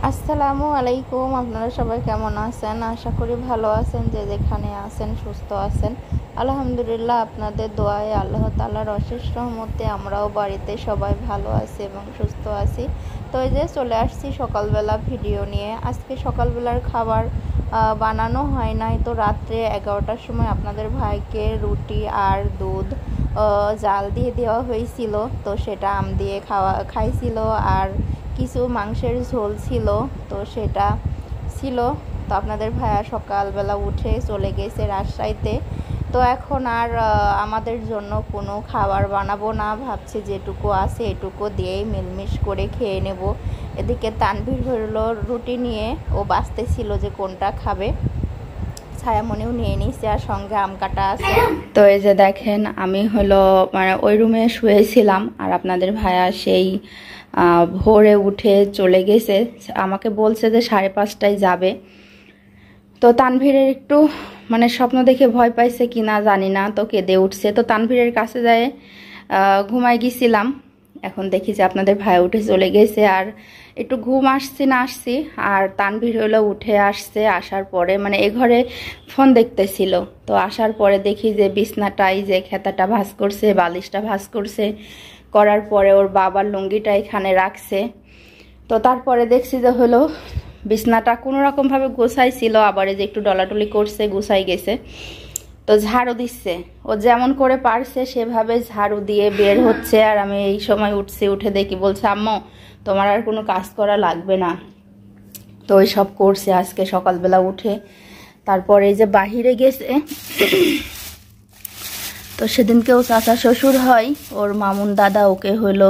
আসসালামু আলাইকুম। আপনারা সবাই কেমন আছেন? আশা করি ভালো আছেন, যে যেখানে আছেন সুস্থ আছেন। আলহামদুলিল্লাহ, আপনাদের দোয়ায় আল্লাহ তাআলার অশেষ রহমতে আমরাও বাড়িতে সবাই ভালো আছি এবং সুস্থ আছি। তো এই যে চলে আসছি সকালবেলা ভিডিও নিয়ে। আজকে সকালবেলার খাবার বানানো হয় নাই, তো রাত্রে 11টার সময় আপনাদের ভাইকে রুটি আর দুধ জাল দিয়ে দেওয়া হয়েছিল, তো সেটা আম দিয়ে খাইছিল। আর কিছু মাংসের ঝোল ছিল, তো সেটা ছিল। তো আপনাদের ভাইয়া সকালবেলা উঠে চলে গেছে রাজশাহীতে। তো এখন আর আমাদের জন্য কোনো খাবার বানাবো না, ভাবছি যেটুকু আছে এটুকু দিয়েই মিলমিশ করে খেয়ে নেব। এদিকে তানভীর হলো রুটি নিয়ে, ও বাঁচতেছিল যে কোনটা খাবে। ছায়ামণিও নিয়ে নিছে, আর সঙ্গে আম কাটা আছে। তো এই যে দেখেন, আমি হলো মানে ওই রুমে শুয়েছিলাম, আর আপনাদের ভাইয়া সেই ভোরে উঠে চলে গেছে। আমাকে বলছে যে 5:30টায় যাবে। তো তানভীরের একটু মানে স্বপ্ন দেখে ভয় পাইছে কি না জানি না, তো কেঁদে উঠছে। তো তানভীরের কাছে যায় ঘুমাই গেছিলাম। এখন দেখি যে আপনাদের ভাই উঠে চলে গেছে, আর একটু ঘুম আসছি। আর তানভীর হলো উঠে আসছে, আসার পরে মানে এ ঘরে ফোন দেখতেছিল। তো আসার পরে দেখি যে বিছনাটাই যে খেতাটা ভাঁজ করছে, বালিশটা ভাঁজ করছে, করার পরে ওর বাবার লুঙ্গিটা এখানে রাখছে। তো তারপরে দেখছি যে হলো বিছনাটা কোনো রকমভাবে গোছাইছিল, আবার যে একটু ডলাডলি করছে, গুছাই গেছে। তো ঝাড়ু দিচ্ছে, ও যেমন করে পারছে সেভাবে ঝাড়ু দিয়ে বের হচ্ছে। আর আমি এই সময় উঠছি, উঠে দেখি বলছে, আম্মু তোমার আর কোনো কাজ করা লাগবে না। তো ওই সব করছে আজকে সকালবেলা উঠে। তারপরে এই যে বাহিরে গেছে, তো সেদিনকেও চাচা শ্বশুর হয়, ওর মামুন দাদা ওকে হলো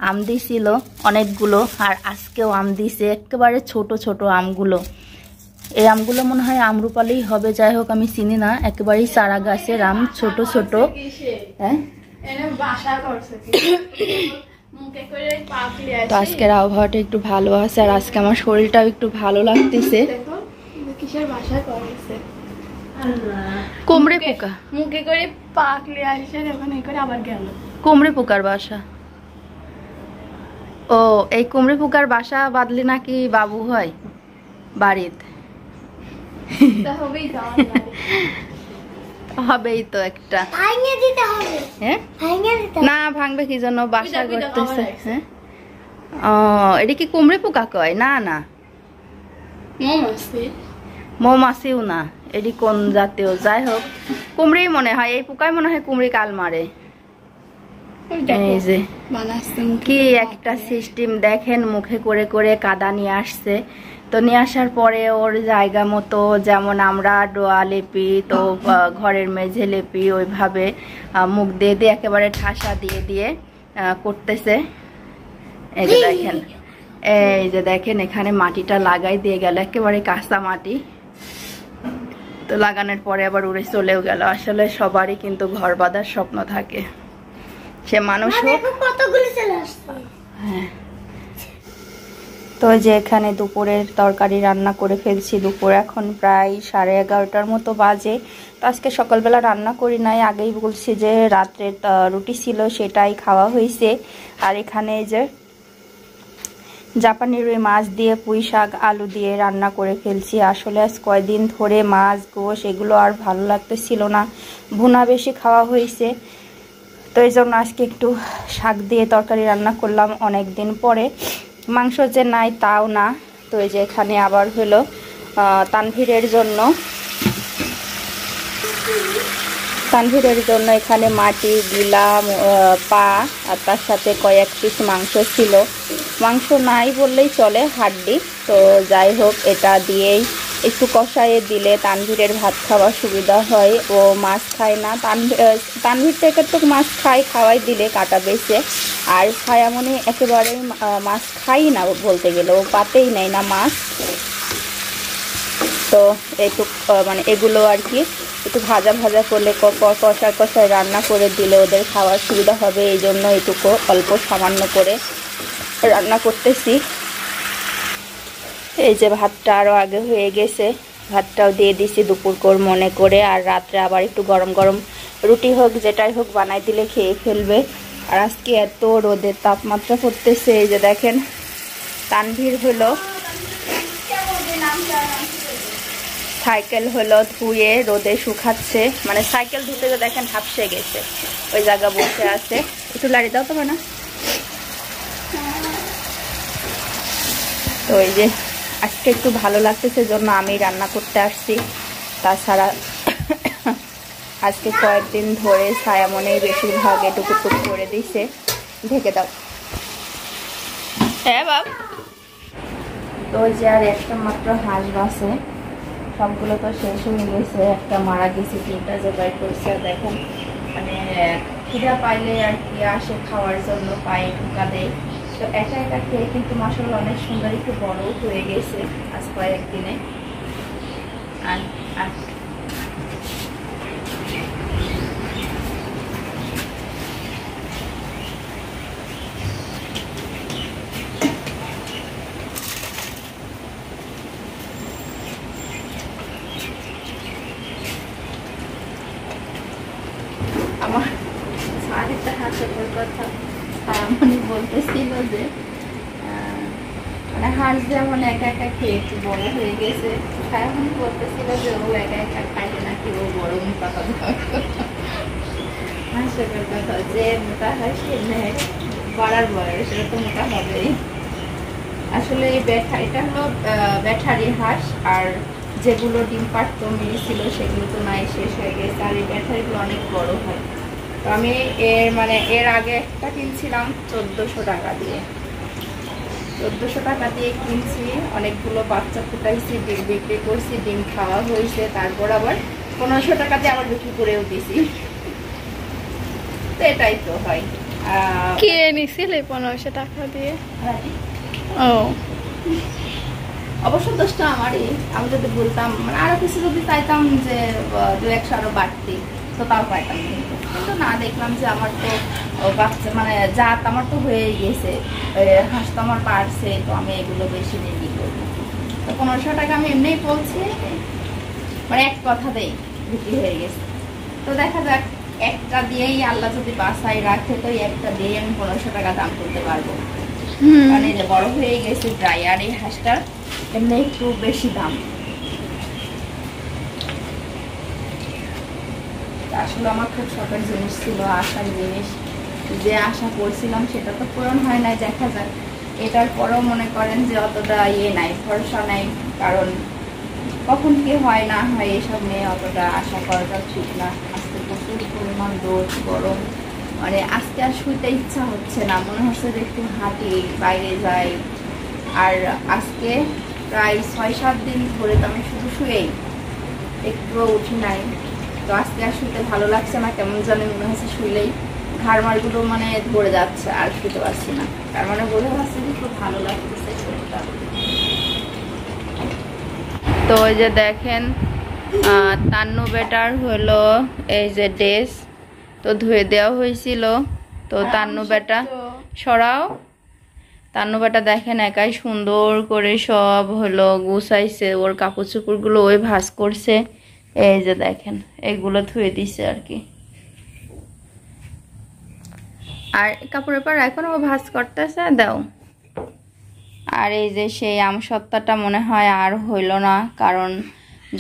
আম দিছিল অনেকগুলো, আর আজকেও আম দিছে, একেবারে ছোট ছোট আমগুলো। এই আমগুলো মনে হয় আমরুপালেই হবে, যাই হোক আমি চিনি না, একেবারেই চারা গাছের আম, ছোট ছোট। হ্যাঁ, তো আজকের আবহাওয়াটা একটু ভালো আছে, আর আজকে আমার শরীরটাও একটু ভালো লাগতেছে। কুমড়ে পোকা মুখে করে পাকলে আসে, এখন এই করে আবার গেল। কুমড়ে পোকার বাসা, ও এই কুমড়ে পোকার বাসা বাঁধলে নাকি বাবু হয় বাড়িতে। হবেই তো একটা, না ভাঙবে কি জন্য, বাসা করতেছে। হ্যাঁ, ও এটা কি কুমড়ে পোকা কয়? না না, মৌমাছিও না, এটি কোন জাতীয়, যাই হোক কুমড়ি মনে হয়, এই পোকায় মনে হয় কুমড়ি কাল মারে। এই যে কি একটা সিস্টেম দেখেন, মুখে করে করে কাদা নিয়ে আসছে। তো নিয়ে আসার পরে ওর জায়গা মতো, যেমন আমরা ডোয়া লেপি, তো ঘরের মেঝে লেপি, ওইভাবে মুখ দিয়ে দিয়ে একেবারে ঠাসা দিয়ে দিয়ে করতেছে। এই যে দেখেন, এই যে দেখেন এখানে মাটিটা লাগাই দিয়ে গেল, একেবারে কাঁচা মাটি। তো লাগানোর পরে আবার উড়ে চলেও গেল। আসলে সবারই কিন্তু ঘর বাঁধার স্বপ্ন থাকে, সে মানুষ হোক। হ্যাঁ, তো যে এখানে দুপুরের তরকারি রান্না করে ফেলছি। দুপুর এখন প্রায় 11:30টার মতো বাজে। তো আজকে সকালবেলা রান্না করি নাই, আগেই বলছি যে রাত্রের রুটি ছিল সেটাই খাওয়া হয়েছে। আর এখানে যে জাপানি রুই মাছ দিয়ে পুঁই শাক আলু দিয়ে রান্না করে ফেলছি। আসলে আজ কয়দিন ধরে মাছ গোশ এগুলো আর ভালো লাগতেছিল না, ভুনা বেশি খাওয়া হয়েছে। তো এই জন্য আজকে একটু শাক দিয়ে তরকারি রান্না করলাম অনেক দিন পরে। মাংস যে নাই তাও না। তো এই যে এখানে আবার হলো তানভীরের জন্য এখানে মাটি দিলাম, পা, আর তার সাথে কয়েক পিস মাংস ছিল। মাংস নাই বললেই চলে, হাড্ডি। তো যাই হোক, এটা দিয়েই একটু কষায়ে দিলে তানভীরের ভাত খাওয়ার সুবিধা হয়। ও মাছ খায় না, তানভীর থেকে তো মাছ খাওয়াই দিলে কাটা বেছে। আর ছায়ামণি একেবারেই মাছ খাই না বলতে গেলে, ও পাতেই নেয় না মাছ। তো একটু মানে এগুলো আর কি একটু ভাজা ভাজা করলে, কষায় রান্না করে দিলে ওদের খাওয়ার সুবিধা হবে, এই জন্য এটুকু অল্প সামান্য করে রান্না করতেছি। এই যে ভাতটা আরও আগে হয়ে গেছে, ভাতটাও দিয়ে দিছি দুপুর করে মনে করে। আর রাত্রে আবার একটু গরম গরম রুটি হোক যেটাই হোক বানাই দিলে খেয়ে ফেলবে। আর আজকে এত রোদের তাপমাত্রা পড়তেছে, এই যে দেখেন তানভীর হলো সাইকেল হলো ধুয়ে রোদে শুকাচ্ছে, মানে সাইকেল ধুতে দেখেন হাঁপসে গেছে, ওই জায়গা বসে আছে। একটু লাড়ি দাও তো না। তো এই যে আজকে একটু ভালো লাগতেছে জন্য আমি রান্না করতে আসছি। তাছাড়া আজকে কয়েকদিন ধরে ছায়ামনেই বেশিরভাগ এটুকু করে দিছে। ঢেকে দাও। হ্যাঁ বাব। তো ওই যে আর একটা মাত্র হাঁস বাসে, সবগুলো তো শেষ হয়ে গেছে, একটা মারা গেছে, তিনটা জবাই করছে। দেখেন মানে খিদা পাইলে আর কি আসে খাওয়ার জন্য, পায়ে ঢুকা দেয়। তো একা একা খেয়ে কিন্তু মাশাআল্লাহ অনেক সুন্দর একটু বড়ও হয়ে গেছে আজ কয়েকদিনে। আর আমার আরেকটা হাস্যকর কথা, মানে বলতেছিল যে মানে হাঁস যেমন একা একা খেয়ে একটু বড় হয়ে গেছে, এখন বলতেছিল যে ও একা একা খাইলে নাকি ও বড় মোটা হবে। হাস্যকর কথা, যে মোটা হয় সে বাড়ার বয়স, এটা তো মোটা হবেই। আসলে এই এটা হলো ব্যাটারি হাঁস, আর যেগুলো ডিম পাড়তো মেরেছিল সেগুলো তো নাই, শেষ হয়ে গেছে। আর এই ব্যাটারিগুলো অনেক বড় হয়। তো আমি এর আগে একটা কিনছিলাম 1400 টাকা দিয়ে। 1400 টাকা দিয়ে কিনছি, অনেকগুলো বাচ্চা ফুটাইছি, ডিম বিক্রি করছি, ডিম খাওয়া হয়েছে, তারপর আবার 1500 টাকা দিয়ে আবার বিক্রি করেও দিছি। তো এটাই তো হয়। কে নিছিলে 1500 টাকা দিয়ে? ও অবশ্য দোষটা আমারই। আমি যদি বলতাম মানে আরো কিছু যদি চাইতাম যে 2-100 আরো বাড়তি, তো তাও পাইতাম, কিন্তু না, দেখলাম যে আমার তো বাচ্চা মানে জাত আমার তো হয়ে গেছে, হাঁস তো আমার পারছে, তো আমি এগুলো বেশি দিয়ে কি করবো। তো 1500 টাকা আমি এমনিই বলছি, মানে এক কথাতেই বিক্রি হয়ে গেছে। তো দেখা যাক, একটা দিয়েই আল্লাহ যদি বাসায় রাখে তো একটা দিয়ে আমি 1500 টাকা দাম করতে পারবো। মানে যে বড় হয়ে গেছে প্রায়। আর এই হাঁসটার এমনি একটু বেশি দাম। আসলে আমার খুব শখের জিনিস ছিল, আশার জিনিস, যে আশা করছিলাম সেটা তো পূরণ হয় নাই। দেখা যাক, এটার পরেও মনে করেন যে অতটা নাই, ভরসা নাই, কারণ কখন কি হয় না হয় এসব নিয়ে অতটা আশা করাটা ঠিক না। আজকে প্রচুর পরিমাণ রোদ, গরম, মানে আজকে আর শুইতে ইচ্ছা হচ্ছে না, মনে হচ্ছে যে একটু হাঁটি, বাইরে যাই। আর আজকে প্রায় 6-7 দিন ধরে তো আমি শুধু শুয়েই, একটুও উঠি নাই। তো আজকে আর শুইতে ভালো লাগছে না, কেমন জানি মনে হচ্ছে শুইলেই ঘাড় মাড়গুলো মানে ধরে যাচ্ছে, আর শুতে পারছি না। তার মানে বোঝা যাচ্ছে যে খুব ভালো লাগতেছে শরীরটা। তো ওই যে দেখেন তান্নু বেটার হলো এই যে ড্রেস তো ধুয়ে দেওয়া হয়েছিল। তো তান্নু বেটা সরাও, তান্নু বেটা দেখেন একাই সুন্দর করে সব হলো গুছাইছে, ওর কাপড় চোপড় গুলো ওই ভাঁজ করছে। এই যে দেখেন এগুলো ধুয়ে দিছে আর কি। আর কাপড়ের পর এখন ও ভাঁজ করতেছে, দাও। আর এই যে সেই আমসত্ত্বাটা মনে হয় আর হইল না, কারণ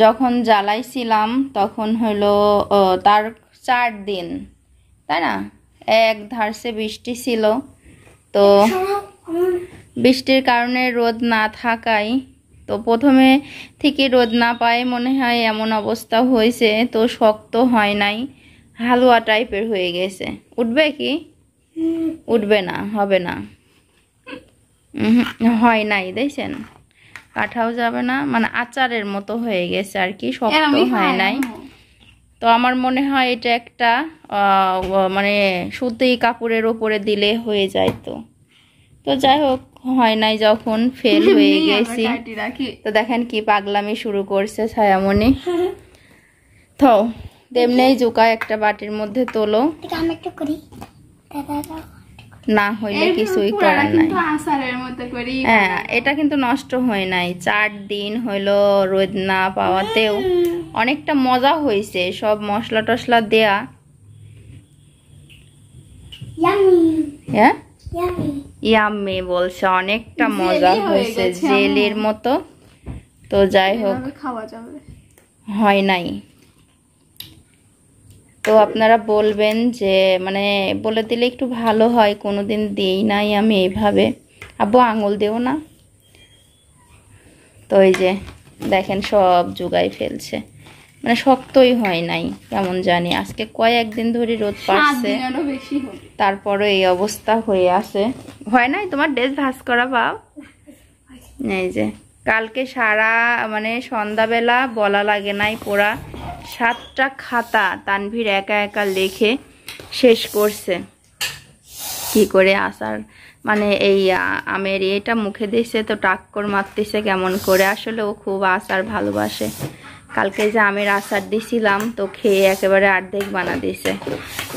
যখন জ্বালাইছিলাম তখন হইলো তার 4 দিন, তাই না? এক ধারসে বৃষ্টি ছিল, তো বৃষ্টির কারণে রোদ না থাকায়, তো প্রথমে থেকে রোদ না পায় মনে হয় এমন অবস্থা হয়েছে। তো শক্ত হয় নাই, হালুয়া টাইপের হয়ে গেছে। উঠবে কি? উঠবে না, হবে না, হয় নাই, দেখছেন? কাঠাও যাবে না, মানে আচারের মতো হয়ে গেছে আর কি, শক্ত হয় নাই। তো আমার মনে হয় এটা একটা মানে সুতি কাপড়ের ওপরে দিলে হয়ে যায়। তো যাই হোক, হয় নাই যখন, ফেল হয়ে গেছি। তো দেখেন কি পাগলামি শুরু করছে ছায়ামণি। তো তেমনি জুকা একটা বাটির মধ্যে তোলো, না হইলে কিছুই করার নাই। হ্যাঁ, এটা কিন্তু নষ্ট হয় নাই। 4 দিন হইলো রোদ না পাওয়াতেও অনেকটা মজা হয়েছে, সব মশলা টসলা দেয়া। হ্যাঁ, ইয়াম্মি বলছে, অনেকটা মজা হয়েছে, জেলের মতো তো যাই হোক, এভাবে খাওয়া যাবে। হয় নাই। তো আপনারা বলবেন যে মানে বলে দিলে একটু ভালো হয়, কোনোদিন দিই নাই আমি এইভাবে। আব্বু আঙুল দেও না। তো এই যে দেখেন সব জোগাই ফেলছে, মানে শক্তই হয় নাই কেমন জানি। আজকে কয়েকদিন ধরে রোদ পাচ্ছে, তারপরে এই অবস্থা হয়ে আছে। হয় নাই তোমার ড্রেস ভাঁজ করা পাও? এই যে কালকে সারা মানে সন্ধ্যাবেলা বলা লাগে নাই, পুরা 7টা খাতা তানভীর একা একা লিখে শেষ করছে। কি করে আসার মানে এই আমের এটা মুখে দিচ্ছে তো টাক্কর মারতেছে কেমন করে। আসলে ও খুব আচার ভালোবাসে। কালকে যে আমের আচার দিছিলাম তো খেয়ে একেবারে অর্ধেক বানা দিয়েছে।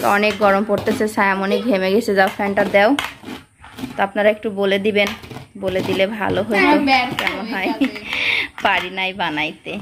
তো অনেক গরম পড়তেছে, ছায়ামণি ঘেমে গেছে, যাও ফ্যানটা দাও। তো আপনারা একটু বলে দিবেন, বলে দিলে ভালো হতো, কেমন হয়। পারি নাই বানাইতে।